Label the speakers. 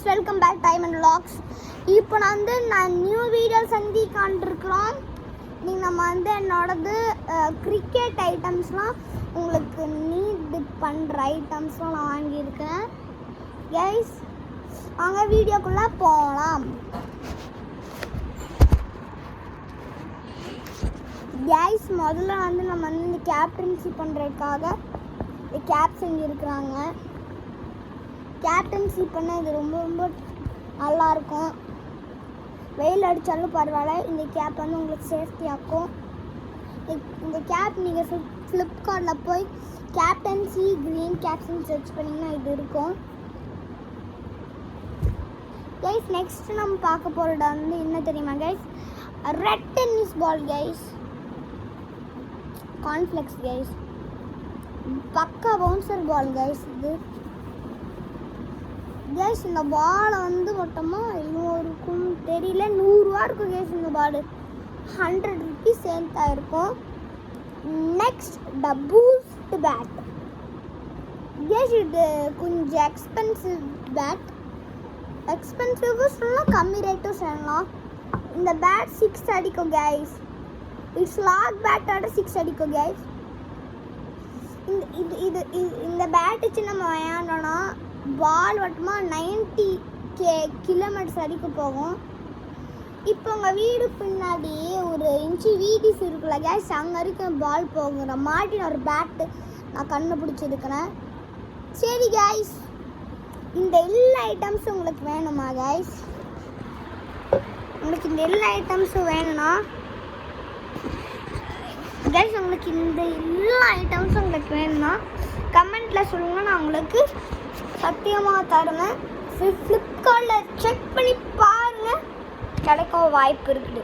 Speaker 1: Welcome back time and vlogs. இப்போ நான் new video சந்திக்காண்டிருக்கிறோம். நீங்கள் நம்ம என்னோடது கிரிக்கெட் ஐட்டம்ஸ்லாம் உங்களுக்கு நீட் பண்ணுற ஐட்டம்ஸ்லாம் நான் வாங்கியிருக்கேன். கைஸ் வாங்க வீடியோக்குள்ளே போகலாம். கைஸ் முதல்ல நம்ம இந்த கேப்டன்சி பண்ணுறதுக்காக கேப் செஞ்சுருக்குறாங்க. கேப்டன்சி பண்ண இது ரொம்ப ரொம்ப நல்லாயிருக்கும். வெயில் அடித்தாலும் பரவாயில்ல, இந்த கேப் உங்களுக்கு சேஃப்டி ஆக்கும். இந்த கேப் நீங்கள் ஃப்ளிப்கார்ட்டில் போய் கேப்டன்சி க்ரீன் கேப்ஸ்ன்னு சர்ச் பண்ணிங்கன்னா இது இருக்கும். கைஸ் நெக்ஸ்ட் நம்ம பார்க்க போகிறது என்ன தெரியுமா guys? Red tennis ball guys, cornflakes guys, பக்கா பவுன்சர் பால் கைஸ். இது கேஸ் இந்த பாலை மொத்தமாக இன்னும் இருக்கும் தெரியல, 100 ரூபா இருக்கும் கேஸ். இந்த பால் 100 ருபீஸ் சேர்த்தா இருக்கும். Next the Boost bat case, இது கொஞ்சம் எக்ஸ்பென்சிவ் பேட். எக்ஸ்பென்சிவ் சொல்லலாம், கம்மி ரேட்டும் சொல்லலாம். இந்த பேட் 6 அடிக்கும் கேஸ். இட்ஸ் லாக் பேட்டோட 6 அடிக்கும் கேஸ். இந்த பேட் வச்சு நம்ம விளையாண்டோன்னா பால் வட்டமாக 90 கிலோமீட்டர்ஸ் வரைக்கும் போகும். இப்போ உங்கள் வீடு பின்னாடி ஒரு இன்ச்சு வீடிஸ் இருக்குல்ல கேஸ், அங்கே வரைக்கும் பால் போகுற மாதிரி ஒரு பேட்டு நான் கண்டுபிடிச்சிருக்கிறேன். சரி கேஸ், இந்த எல்லா ஐட்டம்ஸும் உங்களுக்கு வேணுமா கேஸ்? உங்களுக்கு இந்த எல்லா ஐட்டம்ஸும் வேணும்னா கைஸ், உங்களுக்கு இந்த எல்லா ஐட்டம்ஸும் உங்களுக்கு வேணும்னா கமெண்ட்டில் சொல்லுங்கள், நான் உங்களுக்கு சத்தியமாக தருவேன். ஃப்ளிப்கார்ட்டில் செக் பண்ணி பாருங்கள், கிடைக்க வாய்ப்பு இருக்குது.